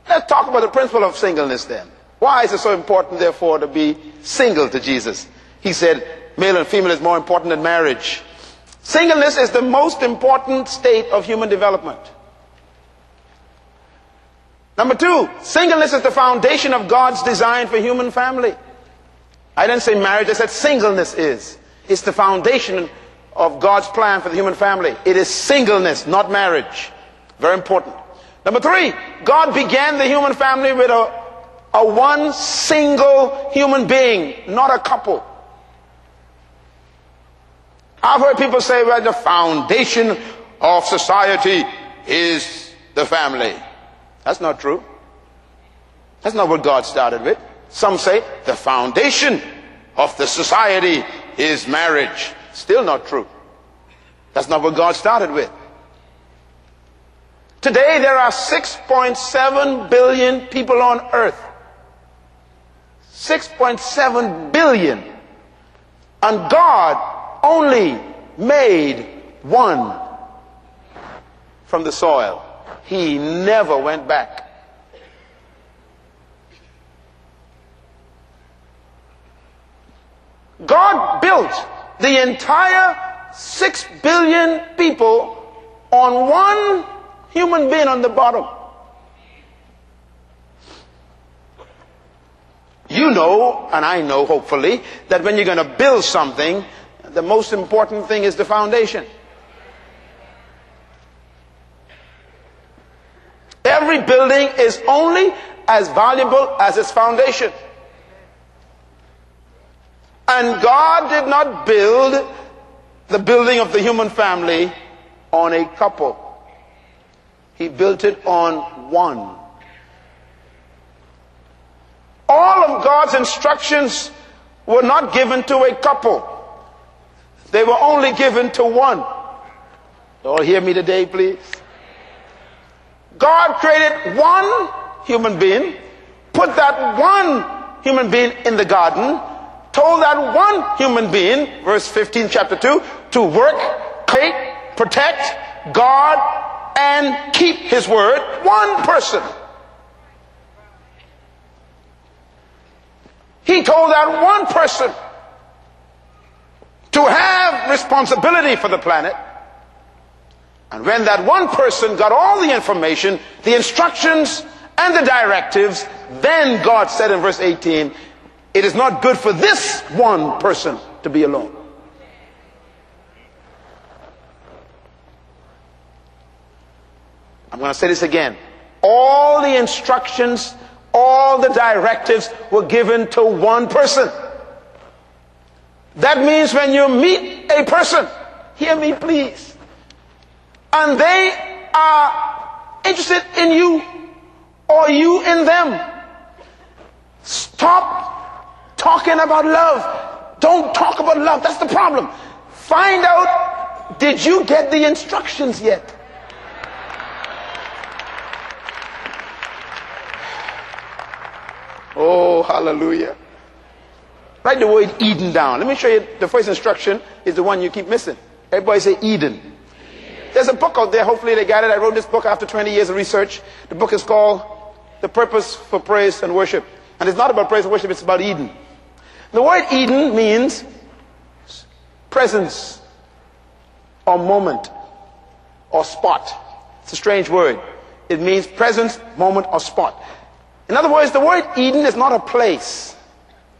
Let's talk about the principle of singleness then. Why is it so important, therefore, to be single to Jesus? He said male and female is more important than marriage. Singleness is the most important state of human development. Number two, singleness is the foundation of God's design for human family. I didn't say marriage, I said singleness is. It's the foundation of God's plan for the human family. It is singleness, not marriage. Very important. Number three, God began the human family with a one single human being, not a couple. I've heard people say, well, the foundation of society is the family. That's not true. That's not what God started with. Some say the foundation of the society is marriage. Still not true. That's not what God started with. Today there are 6.7 billion people on earth. 6.7 billion. And God only made one from the soil. He never went back. God built the entire 6 billion people on one human being on the bottom. You know, and I know, hopefully, that when you're going to build something, the most important thing is the foundation. Every building is only as valuable as its foundation. And God did not build the building of the human family on a couple. He built it on one. All of God's instructions were not given to a couple. They were only given to one. All hear me today, please. God created one human being, put that one human being in the garden, told that one human being, verse 15, chapter 2, to work, create, protect, guard, and keep his word. One person. He told that one person to have responsibility for the planet. And when that one person got all the information, the instructions and the directives, then God said in verse 18, it is not good for this one person to be alone. I'm going to say this again. All the instructions, all the directives were given to one person. That means when you meet a person, hear me please, and they are interested in you or you in them, stop talking about love. Don't talk about love. That's the problem. Find out, did you get the instructions yet? Oh, hallelujah. Write the word Eden down. Let me show you. The first instruction is the one you keep missing. Everybody say Eden. There's a book out there. Hopefully they got it. I wrote this book after 20 years of research. The book is called The Purpose for Praise and Worship. And it's not about praise and worship. It's about Eden. The word Eden means presence or moment or spot. It's a strange word. It means presence, moment, or spot. In other words, the word Eden is not a place.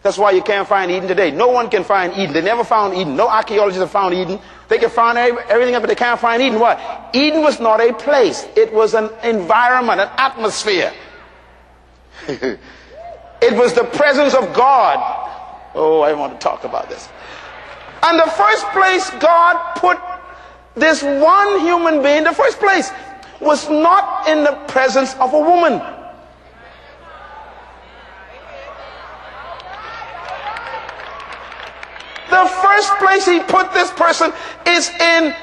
That's why you can't find Eden today. No one can find Eden. They never found Eden. No archaeologists have found Eden. They can find everything else, but they can't find Eden. What? Eden was not a place. It was an environment, an atmosphere. It was the presence of God. Oh, I want to talk about this. And the first place God put this one human being, the first place, was not in the presence of a woman. The first place he put this person is in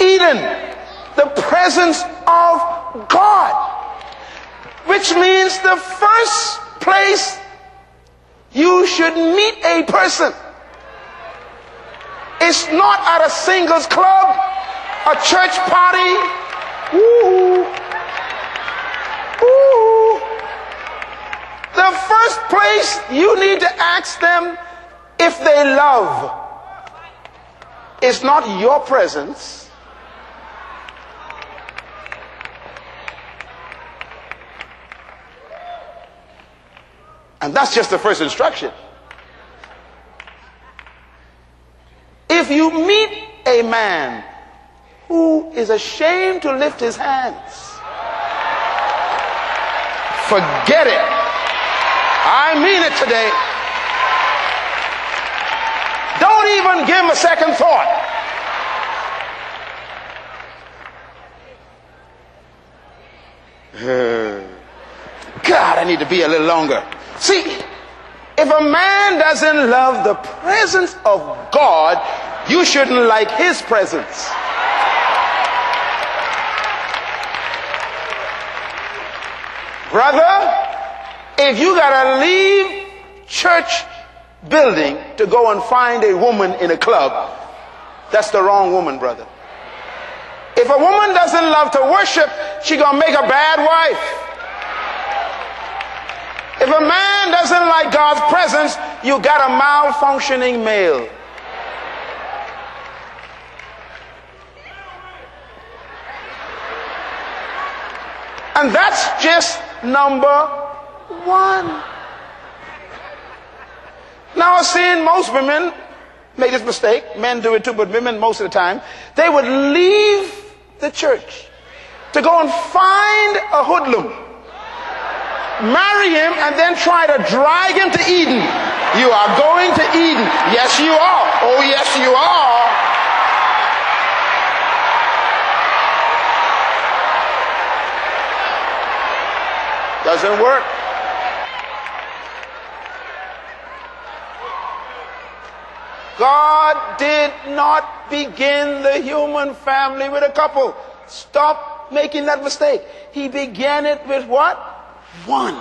Eden, the presence of God, which means the first place you should meet a person is not at a singles club, a church party. Ooh, ooh. the first place you need to ask them if they love is not your presence, and that's just the first instruction. If you meet a man who is ashamed to lift his hands, forget it. I mean it today. Don't even give him a second thought. God, I need to be a little longer. See, if a man doesn't love the presence of God, you shouldn't like his presence. Brother, if you gotta leave church building to go and find a woman in a club, that's the wrong woman, brother. If a woman doesn't love to worship, she gonna make a bad wife. If a man doesn't like God's presence, you got a malfunctioning male. And that's just number one. Now I've seen most women make this mistake. Men do it too, but women most of the time. They would leave the church to go and find a hoodlum, marry him, and then try to drag him to Eden. You are going to Eden. Yes, you are. Oh, yes, you are. Doesn't work. God did not begin the human family with a couple. Stop making that mistake. He began it with what? One.